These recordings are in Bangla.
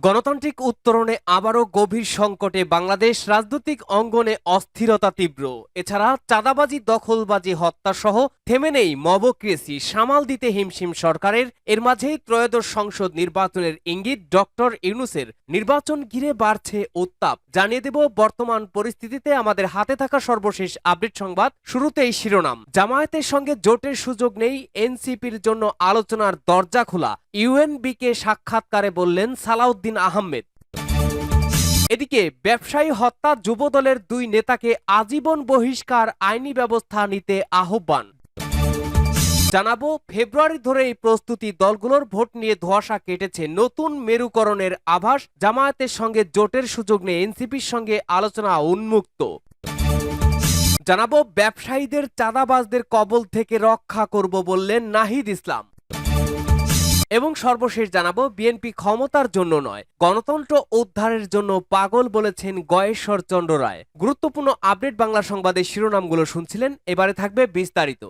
গণতান্ত্রিক উত্তরণে আবারও গভীর সংকটে বাংলাদেশ। রাজনৈতিক অঙ্গনে অস্থিরতা তীব্র। এছাড়া চাঁদাবাজি, দখলবাজি, হত্যাসহ থেমে নেই মবক্রেসি। সামাল দিতে হিমশিম সরকারের। এর মাঝেই ত্রয়োদশ সংসদ নির্বাচনের ইঙ্গিত ডক্টর ইউনূসের। নির্বাচন ঘিরে বাড়ছে উত্তাপ। জানিয়ে দেব বর্তমান পরিস্থিতিতে আমাদের হাতে থাকা সর্বশেষ আপডেট সংবাদ। শুরুতেই শিরোনাম। জামায়াতের সঙ্গে জোটের সুযোগ নেই, এনসিপির জন্য আলোচনার দরজা খোলা। ইউএনবিকে সাক্ষাৎকারে বললেন সালাউদ্দিন আহমেদ। এদিকে ব্যবসায়ী হত্যা, যুবদলের দুই নেতাকে আজীবন বহিষ্কার, আইনি ব্যবস্থা নিতে আহ্বান। জানাবো ফেব্রুয়ারি ধরেই প্রস্তুতি দলগুলোর। ভোট নিয়ে ধোঁয়াশা কেটেছে, নতুন মেরুকরণের আভাস। জামায়াতের সঙ্গে জোটের সুযোগ নেই, এনসিপির সঙ্গে আলোচনা উন্মুক্ত। জানাবো ব্যবসায়ীদের চাঁদাবাজদের কবল থেকে রক্ষা করব বললেন নাহিদ ইসলাম। এবং সর্বশেষ জানাবো বিএনপি ক্ষমতার জন্য নয়, গণতন্ত্র উদ্ধারের জন্য পাগল বলেছেন গয়েশ্বর চন্দ্র রায়। গুরুত্বপূর্ণ আপডেট বাংলা সংবাদের শিরোনামগুলো শুনছিলেন, এবারে থাকবে বিস্তারিত।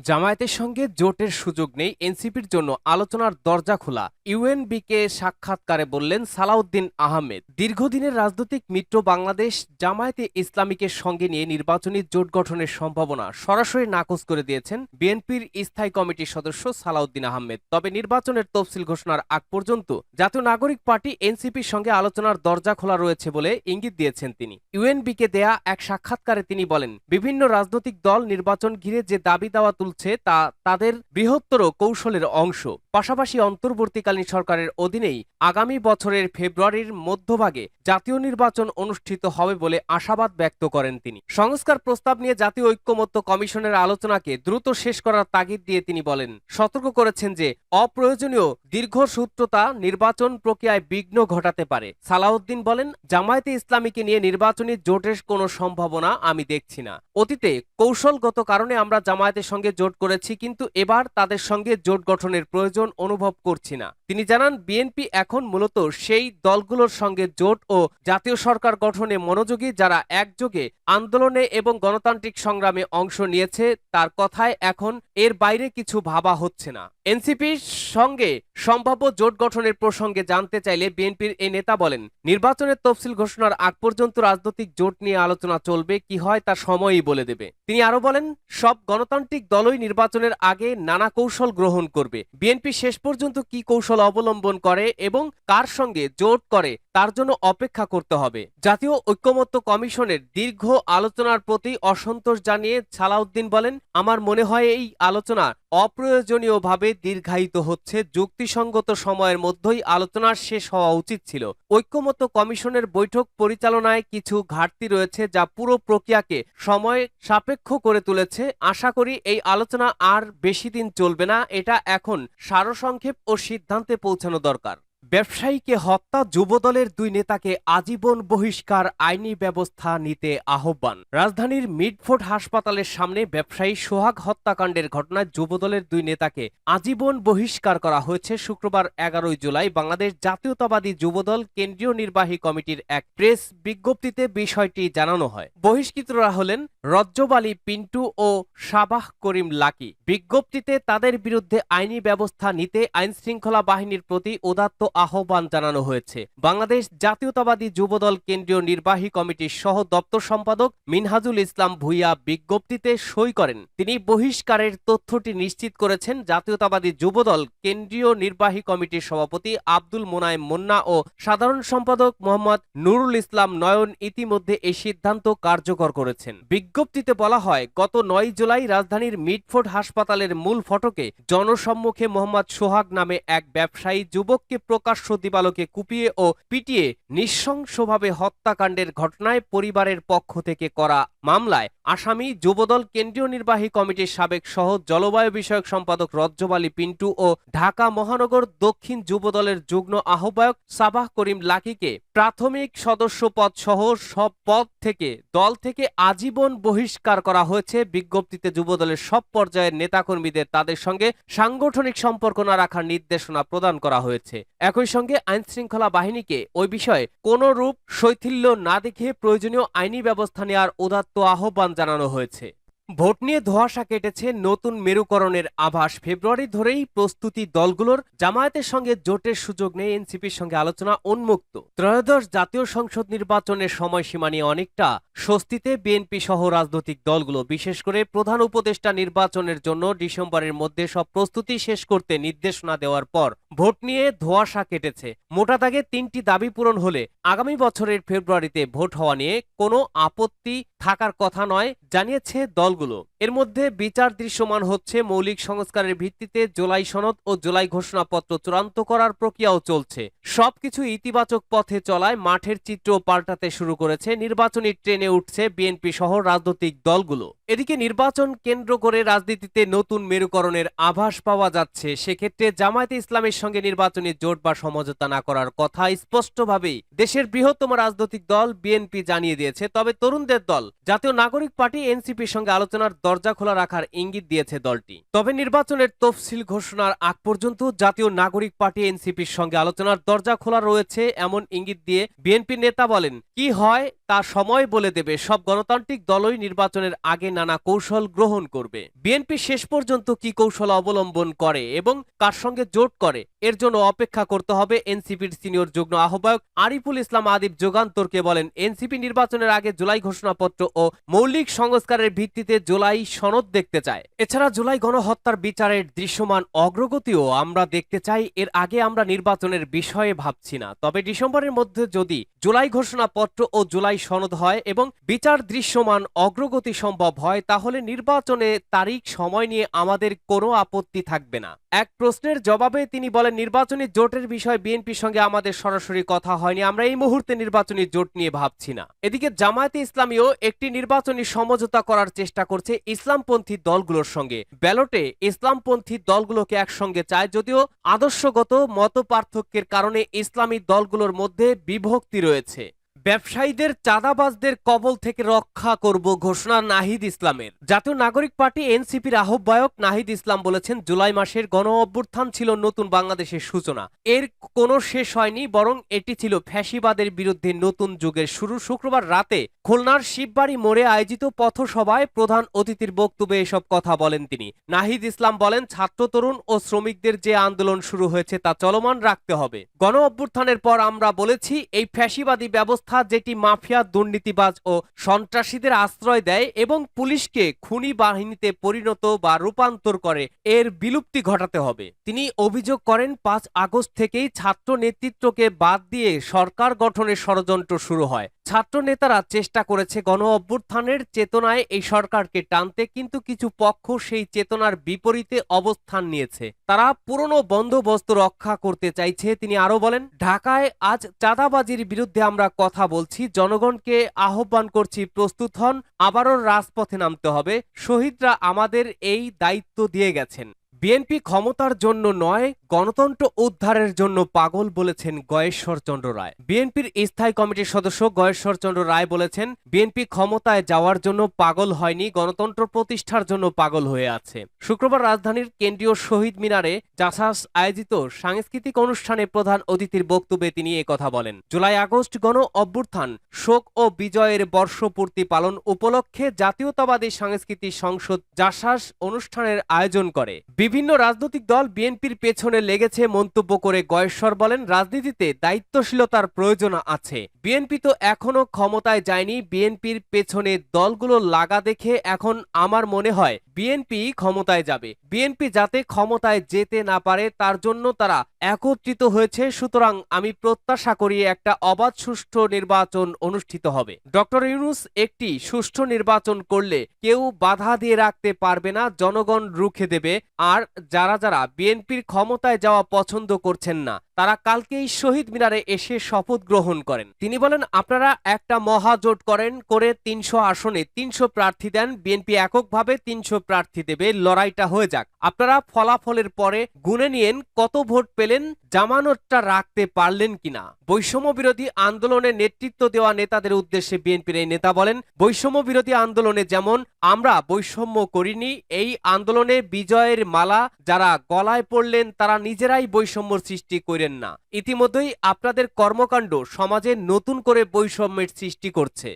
জামায়াতের সঙ্গে জোটের সুযোগ নেই, এনসিপির জন্য আলোচনার দরজা খোলা। ইউএনবিকে সাক্ষাৎকারে বললেন সালাউদ্দিন আহমেদ। দীর্ঘদিনের রাজনৈতিক মিত্র বাংলাদেশ জামায়াতে ইসলামীকে সঙ্গে নিয়ে নির্বাচনী জোট গঠনের সম্ভাবনা সরাসরি নাকচ করে দিয়েছেন বিএনপির স্থায়ী কমিটির সদস্য সালাউদ্দিন আহমেদ। তবে নির্বাচনের তফসিল ঘোষণার আগ পর্যন্ত জাতীয় নাগরিক পার্টি এনসিপির সঙ্গে আলোচনার দরজা খোলা রয়েছে বলে ইঙ্গিত দিয়েছেন তিনি। ইউএনবিকে দেয়া এক সাক্ষাৎকারে তিনি বলেন, বিভিন্ন রাজনৈতিক দল নির্বাচন ঘিরে যে দাবি দাওয়া তুলছে তা তাদের বৃহত্তর কৌশলের অংশ। পাশাপাশি অন্তর্বর্তীকালীন সরকারের অধীনেই আগামী বছরের ফেব্রুয়ারির মধ্যভাগে জাতীয় নির্বাচন অনুষ্ঠিত হবে বলে আশাবাদ ব্যক্ত করেন তিনি। সংস্কার প্রস্তাব নিয়ে জাতীয় ঐক্যমত্য কমিশনের আলোচনাকে দ্রুত শেষ করার তাগিদ দিয়ে তিনি বলেন, সতর্ক করেছেন যে অপ্রয়োজনীয় দীর্ঘসূত্রতা নির্বাচন প্রক্রিয়ায় বিঘ্ন ঘটাতে পারে। সালাউদ্দিন বলেন, জামায়াতে ইসলামীকে নিয়ে নির্বাচনী জোটের কোনো সম্ভাবনা আমি দেখছি না। অতীতে কৌশলগত কারণে আমরা জামায়াতের সঙ্গে জোট করেছি, কিন্তু এবার তাদের সঙ্গে জোট গঠনের প্রয়োজন অনুভব করছি না। তিনি জানান, বিএনপি এখন মূলত সেই দলগুলোর সঙ্গে জোট ও জাতীয় সরকার গঠনে মনোযোগী যারা একযোগে আন্দোলনে এবং গণতান্ত্রিক সংগ্রামে অংশ নিয়েছে। তার কথায় এখন এর বাইরে কিছু ভাবা হচ্ছে না। এনসিপির সঙ্গে সম্ভাব্য জোট গঠনের প্রসঙ্গে জানতে চাইলে বিএনপির এই নেতা বলেন, নির্বাচনের তফসিল ঘোষণার আগ পর্যন্ত রাজনৈতিক জোট নিয়ে আলোচনা চলবে, কি হয় তা সময়ই বলে দেবে। তিনি আরো বলেন, সব গণতান্ত্রিক দলই নির্বাচনের আগে নানা কৌশল গ্রহণ করবে। বিএনপি শেষ পর্যন্ত কি কৌশল অবলম্বন করে এবং কার সঙ্গে জোট করে তার জন্য অপেক্ষা করতে হবে। জাতীয় ঐক্যমত্য কমিশনের দীর্ঘ আলোচনার প্রতি অসন্তোষ জানিয়ে সালাউদ্দিন বলেন, আমার মনে হয় এই আলোচনা অপ্রয়োজনীয়ভাবে দীর্ঘায়িত হচ্ছে। যুক্তিসঙ্গত সময়ের মধ্যেই আলোচনা শেষ হওয়া উচিত ছিল। ঐক্যমত্য কমিশনের বৈঠক পরিচালনায় কিছু ঘাটতি রয়েছে, যা পুরো প্রক্রিয়াকে সময় সাপেক্ষ করে তুলেছে। আশা করি এই আলোচনা আর বেশি দিন চলবে না। এটা এখন সারসংক্ষেপ ও সিদ্ধান্তে পৌঁছানো দরকার। ব্যবসায়ীকে হত্যা, যুবদলের দুই নেতাকে আজীবন বহিষ্কার, আইনি ব্যবস্থা নিতে আহ্বান। রাজধানীর মিডফোর্ড হাসপাতালের সামনে ব্যবসায়ী সোহাগ হত্যাকাণ্ডের ঘটনায় যুবদলের দুই নেতাকে আজীবন বহিষ্কার করা হয়েছে। শুক্রবার 11 জুলাই বাংলাদেশ জাতীয়তাবাদী যুবদল কেন্দ্রীয় নির্বাহী কমিটির এক প্রেস বিজ্ঞপ্তিতে বিষয়টি জানানো হয়। বহিষ্কৃতরা হলেন রজ্জব আলী পিন্টু ও সাবাহ করিম লাকি। বিজ্ঞপ্তিতে তাদের বিরুদ্ধে আইনি ব্যবস্থা নিতে আইনশৃঙ্খলা বাহিনীর প্রতি উদাত্ত আহ্বান জানানো হয়েছে। বাংলাদেশ জাতীয়তাবাদী যুবদল কেন্দ্রীয় নির্বাহী কমিটির সহ দপ্তর সম্পাদক মিনহাজুল ইসলাম ভূঁইয়া বিজ্ঞপ্তিতে সই করেন। তিনি বহিষ্কারের তথ্যটি নিশ্চিত করেছেন। জাতীয়তাবাদী যুবদল কেন্দ্রীয় নির্বাহী কমিটির সভাপতি আব্দুল মোনায়েম মুন্না ও সাধারণ সম্পাদক মোহাম্মদ নুরুল ইসলাম নয়ন ইতিমধ্যে এই সিদ্ধান্ত কার্যকর করেছেন। বিজ্ঞপ্তিতে বলা হয়, গত 9 জুলাই রাজধানীর মিডফোর্ড হাসপাতালের মূল ফটকে জনসম্মুখে মোহাম্মদ সোহাগ নামে এক ব্যবসায়ী যুবককে প্রকাশ্য দিবালোকে কুপিয়ে ও পিটিয়ে নৃশংসভাবে হত্যাকাণ্ডের ঘটনায় পরিবারের পক্ষ থেকে করা মামলায় আসামি যুবদল কেন্দ্রীয় নির্বাহী কমিটির সাবেক সহ জলবায়ু বিষয়ক সম্পাদক রজ্জব আলী পিন্টু ও ঢাকা মহানগর দক্ষিণ যুবদলের যুগ্ম আহ্বায়ক সাবাহ করিম লাকিকে প্রাথমিক সদস্য পদ সহ সব পদ থেকে দল থেকে আজীবন বহিষ্কার করা হয়েছে। বিজ্ঞপ্তিতে যুবদলের সব পর্যায়ের নেতাকর্মীদের তাদের সঙ্গে সাংগঠনিক সম্পর্ক না রাখার নির্দেশনা প্রদান করা হয়েছে। একই সঙ্গে আইনশৃঙ্খলা বাহিনীকে ওই বিষয়ে কোনো রূপ শৈথিল্য না দেখে প্রয়োজনীয় আইনি ব্যবস্থা নেওয়ার উদাত্ত আহ্বান জানানো হয়েছে। ভোট নিয়ে ধোঁয়াশা কেটেছে, নতুন মেরুকরণের আভাস। ফেব্রুয়ারি ধরেই প্রস্তুতি দলগুলোর। জামায়াতের সঙ্গে জোটের সুযোগ নেই, এনসিপির সঙ্গে আলোচনা উন্মুক্ত। ত্রয়োদশ জাতীয় সংসদ নির্বাচনের সময়সীমা নিয়ে অনেকটা স্বস্তিতে বিএনপি সহ রাজনৈতিক দলগুলো। বিশেষ করে প্রধান উপদেষ্টা নির্বাচনের জন্য ডিসেম্বরের মধ্যে সব প্রস্তুতি শেষ করতে নির্দেশনা দেওয়ার পর ভোট নিয়ে ধোঁয়াশা কেটেছে। মোটা দাগে ৩টি দাবি পূরণ হলে আগামী বছরের ফেব্রুয়ারিতে ভোট হওয়া নিয়ে কোনো আপত্তি থাকার কথা নয়, জানিয়েছে দলগুলো। এর মধ্যে বিচার দৃশ্যমান হচ্ছে, মৌলিক সংস্কারের ভিত্তিতে জুলাই সনদ ও জুলাই ঘোষণাপত্র চূড়ান্ত করার প্রক্রিয়াও চলছে। সবকিছু ইতিবাচক পথে চলায় মাঠের চিত্র পাল্টাতে শুরু করেছে। নির্বাচনী ট্রেনে উঠছে বিএনপি সহ রাজনৈতিক দলগুলো। এদিকে নির্বাচন কেন্দ্র করে রাজনীতিতে নতুন মেরুকরণের আভাস পাওয়া যাচ্ছে। সেক্ষেত্রে জামায়াতে ইসলামের সঙ্গে নির্বাচনী জোট বা সমঝোতা না করার কথা স্পষ্টভাবেই দেশের বৃহত্তম রাজনৈতিক দল বিএনপি জানিয়ে দিয়েছে। তবে তরুণদের দল জাতীয় নাগরিক পার্টি এনসিপির সঙ্গে আলোচনার দরজা খোলা রাখার ইঙ্গিত দিয়েছে দলটি। তবে নির্বাচনের তফসিল ঘোষণার আগ পর্যন্ত জাতীয় নাগরিক পার্টি এনসিপির সঙ্গে আলোচনার দরজা খোলা রয়েছে এমন ইঙ্গিত দিয়ে বিএনপি নেতা বলেন, কি হয় তা সময় বলে দেবে। সব গণতান্ত্রিক দলই নির্বাচনের আগে নানা কৌশল গ্রহণ করবে। বিএনপি শেষ পর্যন্ত কি কৌশল অবলম্বন করে এবং কার সঙ্গে জোট করে এর জন্য অপেক্ষা করতে হবে। এনসিপির সিনিয়র যুগ্ম আহ্বায়ক আরিফুল ইসলাম আদিব যুগান্তরকে বলেন, এনসিপি নির্বাচনের আগে জুলাই ঘোষণাপত্র ও মৌলিক সংস্কারের ভিত্তিতে জুলাই সনদ দেখতে চায়। এছাড়া জুলাই গণহত্যার বিচারের দৃশ্যমান অগ্রগতিও আমরা দেখতে চাই। এর আগে আমরা নির্বাচনের বিষয়ে ভাবছি না। তবে ডিসেম্বরের মধ্যে যদি জুলাই ঘোষণাপত্র ও জুলাই সনদ হয় এবং বিচার দৃশ্যমান অগ্রগতি সম্ভব হয়, তাহলে নির্বাচনে তারিখ সময় নিয়ে আমাদের কোনো আপত্তি থাকবে না। এক প্রশ্নের জবাবে তিনি বলেন, নির্বাচনী জোটের বিষয়ে বিএনপির সঙ্গে আমাদের সরাসরি কথা হয়নি। আমরা এই মুহূর্তে নির্বাচনী জোট নিয়ে ভাবছি না। এদিকে জামায়াতে ইসলামীও একটি নির্বাচনী সমঝোতা করার চেষ্টা করছে ইসলামপন্থী দলগুলোর সঙ্গে। ব্যালটে ইসলামপন্থী দলগুলোকে একসঙ্গে চায়, যদিও আদর্শগত মতপার্থক্যের কারণে ইসলামী দলগুলোর মধ্যে বিভক্তি রয়েছে। ব্যবসায়ীদের চাঁদাবাজদের কবল থেকে রক্ষা করব ঘোষণা নাহিদ ইসলামের। জাতীয় নাগরিক পার্টি এনসিপির আহ্বায়ক নাহিদ ইসলাম বলেছেন, জুলাই মাসের গণ অভ্যুত্থান ছিল নতুন বাংলাদেশের সূচনা। এর কোনো শেষ হয়নি, বরং এটি ছিল ফ্যাসিবাদের বিরুদ্ধে নতুন যুগের শুরু। শুক্রবার রাতে খুলনার শিববাড়ি মোড়ে আয়োজিত পথসভায় প্রধান অতিথির বক্তব্যে এসব কথা বলেন তিনি। নাহিদ ইসলাম বলেন, ছাত্র তরুণ ও শ্রমিকদের যে আন্দোলন শুরু হয়েছে তা চলমান রাখতে হবে। গণ অভ্যুত্থানের পর আমরা বলেছি, এই ফ্যাসিবাদী ব্যবস্থা যেটি মাফিয়া, দুর্নীতিবাজ ও সন্ত্রাসীদের আশ্রয় দেয় এবং পুলিশকে খুনি বাহিনীতে পরিণত বা রূপান্তর করে, এর বিলুপ্তি ঘটাতে হবে। তিনি অভিযোগ করেন, 5 আগস্ট থেকেই ছাত্র নেতৃত্বকে বাদ দিয়ে সরকার গঠনের ষড়যন্ত্র শুরু হয়। ছাত্র নেতারা চেষ্টা করেছে গণ অভ্যুত্থানের চেতনায় এই সরকারকে টানতে, কিন্তু কিছু পক্ষ সেই চেতনার বিপরীতে অবস্থান নিয়েছে। তারা পুরনো বন্দোবস্ত রক্ষা করতে চাইছে। তিনি আরো বলেন, ঢাকায় আজ চাঁদাবাজির বিরুদ্ধে আমরা কথা বলছি। জনগণকে আহ্বান করছি, প্রস্তুত হন, আবারও রাজপথে নামতে হবে। শহীদরা আমাদের এই দায়িত্ব দিয়ে গেছেন। বিএনপি ক্ষমতার জন্য নয়, গণতন্ত্র উদ্ধারের জন্য পাগল বলেছেন গয়েশ্বরচন্দ্র রায়। বিএনপির স্থায়ী কমিটির সদস্য গয়েশ্বরচন্দ্র রায় বলেছেন, বিএনপি ক্ষমতায় যাওয়ার জন্য পাগল হয়নি, গণতন্ত্র প্রতিষ্ঠার জন্য পাগল হয়ে আছে। শুক্রবার রাজধানীর কেন্দ্রীয় শহীদ মিনারে জাসাস আয়োজিত সাংস্কৃতিক অনুষ্ঠানে প্রধান অতিথির বক্তব্যে তিনি একথা বলেন। জুলাই আগস্ট গণ অভ্যুত্থান, শোক ও বিজয়ের বর্ষপূর্তি পালন উপলক্ষে জাতীয়তাবাদী সাংস্কৃতিক সংসদ জাসাস অনুষ্ঠানের আয়োজন করে। বিভিন্ন রাজনৈতিক দল বিএনপির পেছনে লেগেছে মন্তব্য করে গয়েশ্বর বলেন, রাজনীতিতে দায়িত্বশীলতার প্রয়োজন আছে। বিএনপি তো এখনো ক্ষমতায় যায়নি। বিএনপির পেছনে দলগুলো লাগা দেখে এখন আমার মনে হয় বিএনপি ক্ষমতায় যাবে। বিএনপি যাতে ক্ষমতায় যেতে না পারে তার জন্য তারা একত্রিত হয়েছে। সুতরাং আমি প্রত্যাশা করি একটা অবাধ সুষ্ঠু নির্বাচন অনুষ্ঠিত হবে। ডক্টর ইউনূস একটি সুষ্ঠু নির্বাচন করলে কেউ বাধা দিয়ে রাখতে পারবে না, জনগণ রুখে দেবে। আর যারা যারা বিএনপির ক্ষমতায় যাওয়া পছন্দ করছেন না, তারা কালকেই শহীদ মিনারে এসে শপথ গ্রহণ করেন। তিনি বলেন, আপনারা একটা মহাজোট করেন, করে 300 আসনে 300 প্রার্থী দেন। বিএনপি এককভাবে 300 প্রার্থী দেবে, লড়াইটা হয়ে যাক। আপনারা ফলাফলের পরে গুনে নিয়েন কত ভোট পেলেন, জামানতটা রাখতে পারলেন কিনা। বৈষম্য বিরোধী আন্দোলনে নেতৃত্ব দেওয়া নেতাদের উদ্দেশ্যে বিএনপির এই নেতা বলেন, বৈষম্য বিরোধী আন্দোলনে যেমন আমরা বৈষম্য করিনি, এই আন্দোলনে বিজয়ের মালা যারা গলায় পড়লেন তারা নিজেরাই বৈষম্য সৃষ্টি করেন না। ইতিমধ্যেই আপনাদের কর্মকাণ্ড সমাজে নতুন করে বৈষম্যের সৃষ্টি করছে।